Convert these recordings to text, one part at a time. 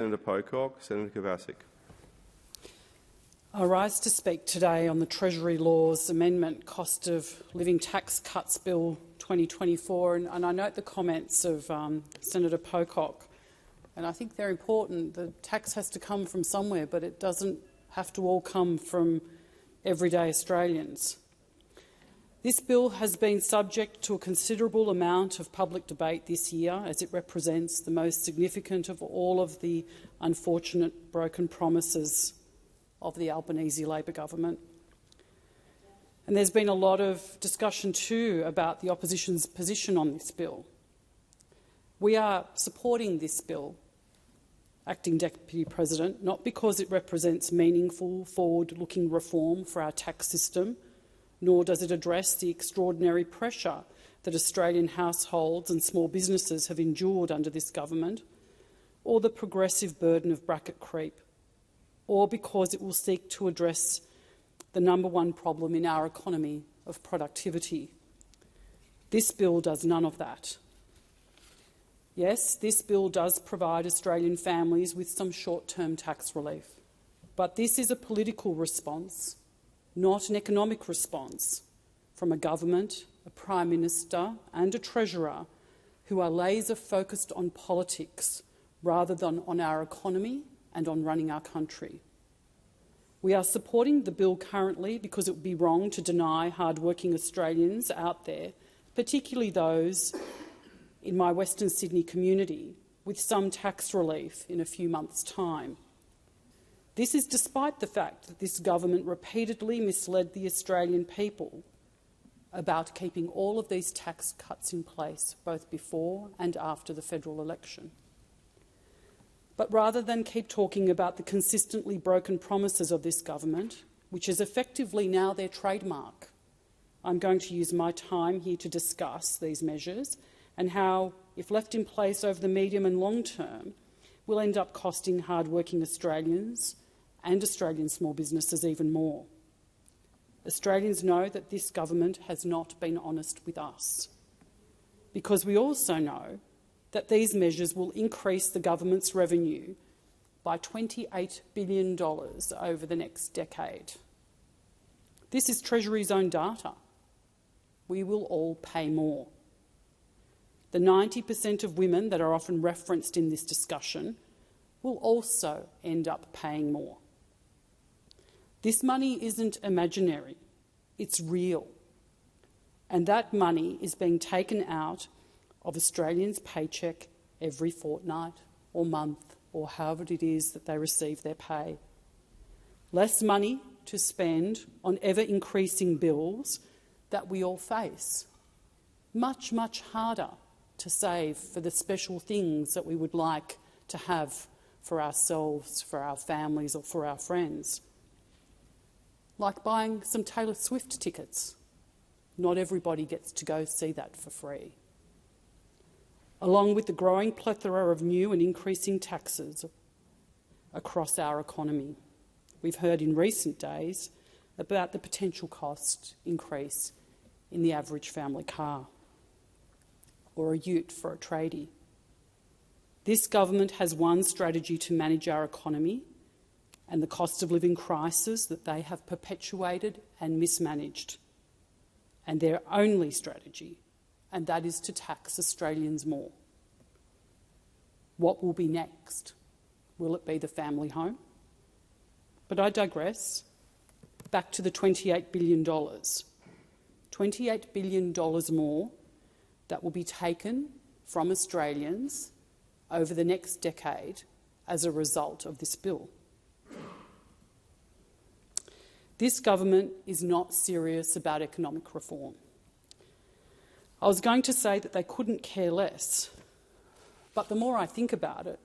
Senator Pocock. Senator Kovacic. I rise to speak today on the Treasury Laws Amendment Cost of Living Tax Cuts Bill 2024, and I note the comments of Senator Pocock, and I think they're important. The tax has to come from somewhere, but it doesn't have to all come from everyday Australians. This bill has been subject to a considerable amount of public debate this year, as it represents the most significant of all of the unfortunate broken promises of the Albanese Labor government. And there's been a lot of discussion too about the opposition's position on this bill. We are supporting this bill, Acting Deputy President, not because it represents meaningful, forward-looking reform for our tax system, nor does it address the extraordinary pressure that Australian households and small businesses have endured under this government, or the progressive burden of bracket creep, or because it will seek to address the number one problem in our economy of productivity. This bill does none of that. Yes, this bill does provide Australian families with some short-term tax relief, but this is a political response, not an economic response, from a government, a Prime Minister and a Treasurer who are laser-focused on politics rather than on our economy and on running our country. We are supporting the bill currently because it would be wrong to deny hard-working Australians out there, particularly those in my Western Sydney community, with some tax relief in a few months' time. This is despite the fact that this government repeatedly misled the Australian people about keeping all of these tax cuts in place, both before and after the federal election. But rather than keep talking about the consistently broken promises of this government, which is effectively now their trademark, I'm going to use my time here to discuss these measures and how, if left in place over the medium and long term, will end up costing hard-working Australians and Australian small businesses even more. Australians know that this government has not been honest with us, because we also know that these measures will increase the government's revenue by $28 billion over the next decade. This is Treasury's own data. We will all pay more. The 90% of women that are often referenced in this discussion will also end up paying more. This money isn't imaginary, it's real. And that money is being taken out of Australians' paycheck every fortnight or month or however it is that they receive their pay. Less money to spend on ever-increasing bills that we all face. Much, much harder to save for the special things that we would like to have for ourselves, for our families or for our friends. Like buying some Taylor Swift tickets. Not everybody gets to go see that for free. Along with the growing plethora of new and increasing taxes across our economy. We've heard in recent days about the potential cost increase in the average family car or a ute for a tradie. This government has one strategy to manage our economy and the cost of living crisis that they have perpetuated and mismanaged, and their only strategy, and that is to tax Australians more. What will be next? Will it be the family home? But I digress. Back to the $28 billion. $28 billion more that will be taken from Australians over the next decade as a result of this bill. This government is not serious about economic reform. I was going to say that they couldn't care less, but the more I think about it,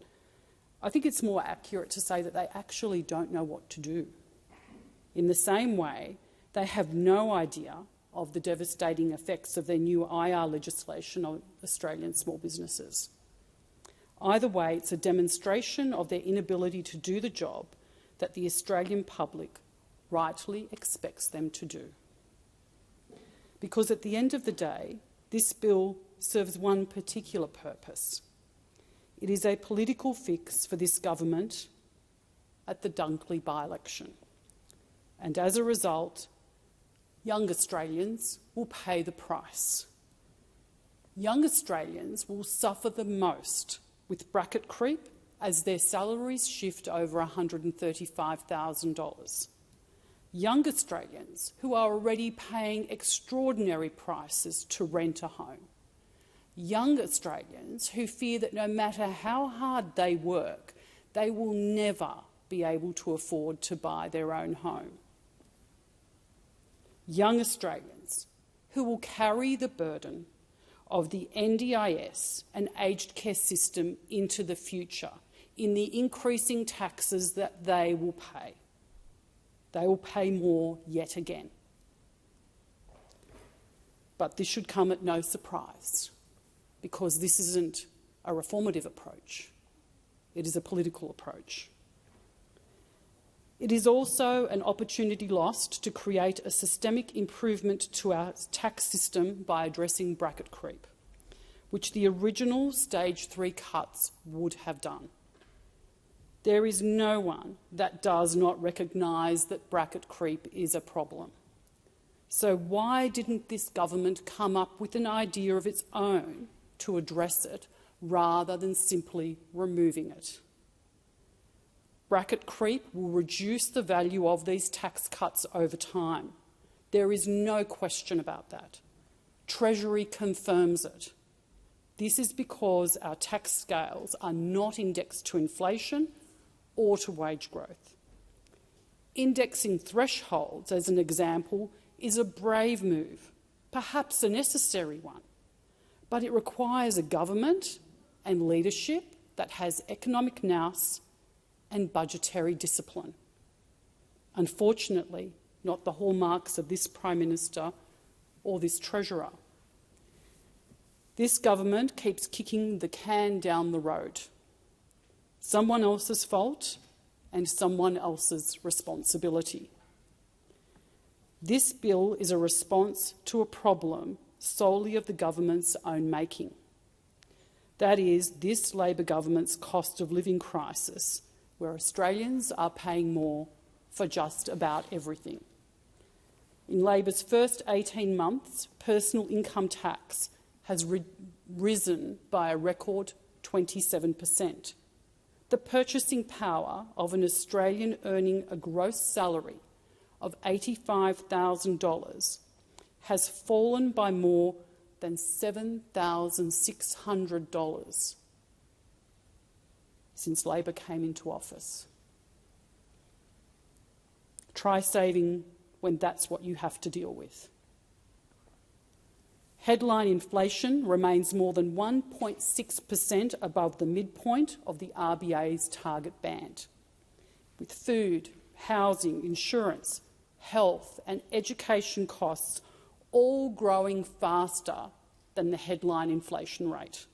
I think it's more accurate to say that they actually don't know what to do. In the same way, they have no idea of the devastating effects of their new IR legislation on Australian small businesses. Either way, it's a demonstration of their inability to do the job that the Australian public rightly expects them to do. Because at the end of the day, this bill serves one particular purpose. It is a political fix for this government at the Dunkley by-election. And as a result, young Australians will pay the price. Young Australians will suffer the most with bracket creep as their salaries shift over $135,000. Young Australians who are already paying extraordinary prices to rent a home. Young Australians who fear that no matter how hard they work, they will never be able to afford to buy their own home. Young Australians who will carry the burden of the NDIS and aged care system into the future in the increasing taxes that they will pay. They will pay more yet again. But this should come at no surprise, because this isn't a reformative approach. It is a political approach. It is also an opportunity lost to create a systemic improvement to our tax system by addressing bracket creep, which the original Stage 3 cuts would have done. There is no one that does not recognise that bracket creep is a problem. So why didn't this government come up with an idea of its own to address it rather than simply removing it? Bracket creep will reduce the value of these tax cuts over time. There is no question about that. Treasury confirms it. This is because our tax scales are not indexed to inflation or to wage growth. Indexing thresholds, as an example, is a brave move, perhaps a necessary one, but it requires a government and leadership that has economic nous and budgetary discipline. Unfortunately, not the hallmarks of this Prime Minister or this Treasurer. This government keeps kicking the can down the road. Someone else's fault and someone else's responsibility. This bill is a response to a problem solely of the government's own making. That is, this Labor government's cost of living crisis, where Australians are paying more for just about everything. In Labor's first 18 months, personal income tax has risen by a record 27%. The purchasing power of an Australian earning a gross salary of $85,000 has fallen by more than $7,600 since Labor came into office. Try saving when that's what you have to deal with. Headline inflation remains more than 1.6% above the midpoint of the RBA's target band, with food, housing, insurance, health and education costs all growing faster than the headline inflation rate.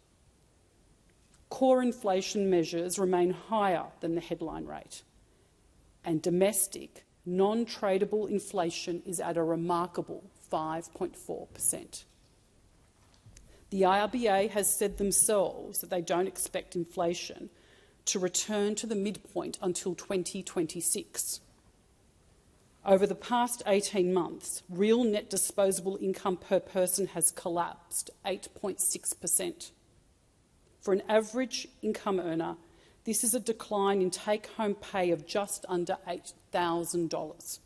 Core inflation measures remain higher than the headline rate, and domestic, non-tradable inflation is at a remarkable 5.4%. The RBA has said themselves that they don't expect inflation to return to the midpoint until 2026. Over the past 18 months, real net disposable income per person has collapsed 8.6%. For an average income earner, this is a decline in take-home pay of just under $8,000.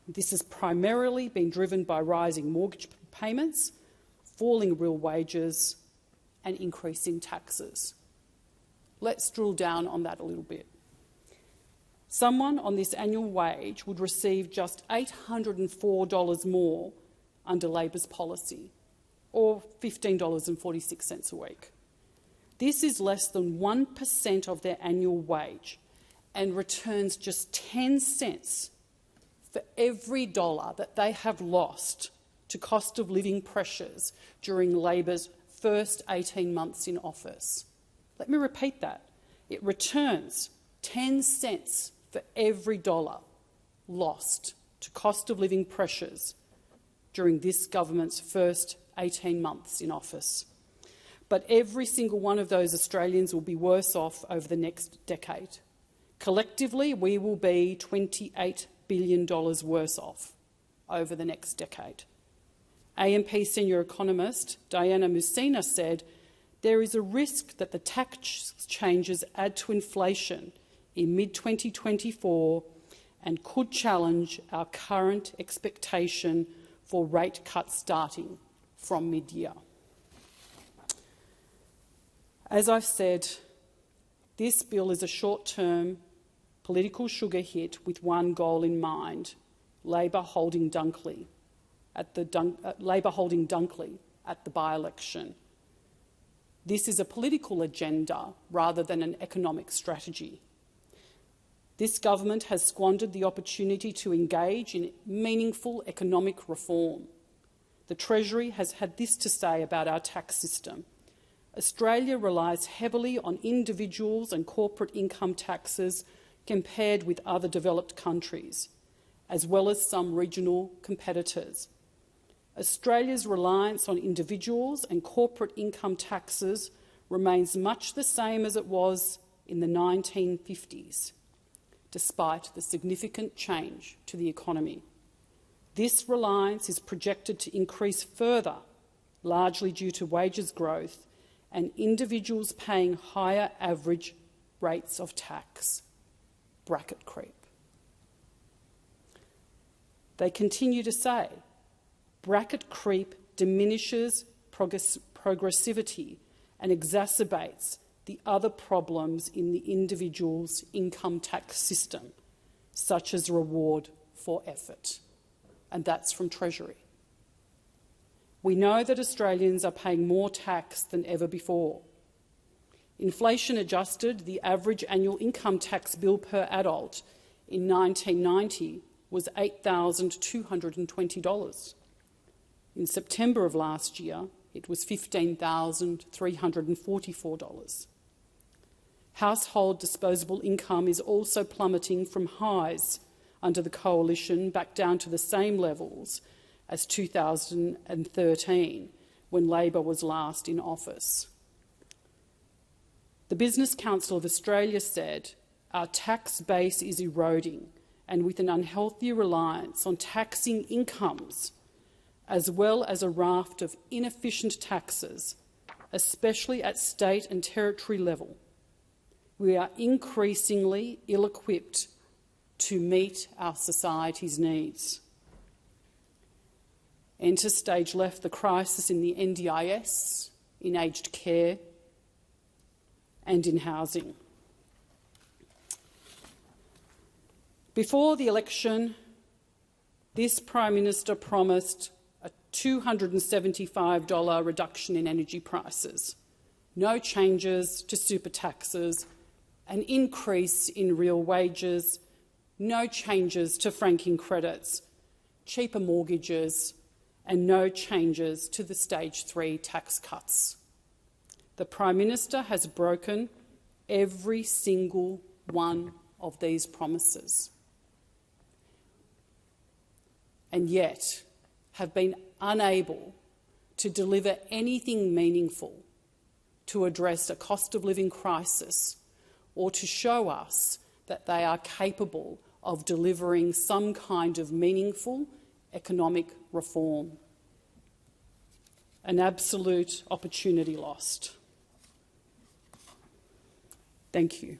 This has primarily been driven by rising mortgage payments, falling real wages and increasing taxes. Let's drill down on that a little bit. Someone on this annual wage would receive just $804 more under Labor's policy, or $15.46 a week. This is less than 1% of their annual wage and returns just 10 cents for every dollar that they have lost to cost of living pressures during Labor's first 18 months in office. Let me repeat that. It returns 10 cents for every dollar lost to cost of living pressures during this government's first 18 months in office. but every single one of those Australians will be worse off over the next decade. Collectively, we will be $28 billion worse off over the next decade. AMP senior economist Diana Musina said, "There is a risk that the tax changes add to inflation in mid-2024 and could challenge our current expectation for rate cuts starting from mid-year." As I've said, this bill is a short-term political sugar hit with one goal in mind: Labor holding Dunkley at the by-election. This is a political agenda rather than an economic strategy. This government has squandered the opportunity to engage in meaningful economic reform. The Treasury has had this to say about our tax system: Australia relies heavily on individuals and corporate income taxes compared with other developed countries, as well as some regional competitors. Australia's reliance on individuals and corporate income taxes remains much the same as it was in the 1950s, despite the significant change to the economy. This reliance is projected to increase further, largely due to wages growth and individuals paying higher average rates of tax. Bracket creep. They continue to say, bracket creep diminishes progressivity and exacerbates the other problems in the individual's income tax system, such as reward for effort. And that's from Treasury. We know that Australians are paying more tax than ever before. Inflation adjusted, the average annual income tax bill per adult in 1990 was $8,220. In September of last year, it was $15,344. Household disposable income is also plummeting from highs under the Coalition back down to the same levels as 2013, when Labor was last in office. The Business Council of Australia said, "Our tax base is eroding, and with an unhealthy reliance on taxing incomes, as well as a raft of inefficient taxes, especially at state and territory level, we are increasingly ill-equipped to meet our society's needs." Enter stage left the crisis in the NDIS, in aged care and in housing. Before the election, this Prime Minister promised a $275 reduction in energy prices, no changes to super taxes, an increase in real wages, no changes to franking credits, cheaper mortgages, and no changes to the Stage 3 tax cuts. The Prime Minister has broken every single one of these promises, and yet have been unable to deliver anything meaningful to address a cost of living crisis or to show us that they are capable of delivering some kind of meaningful economic reform. An absolute opportunity lost. Thank you.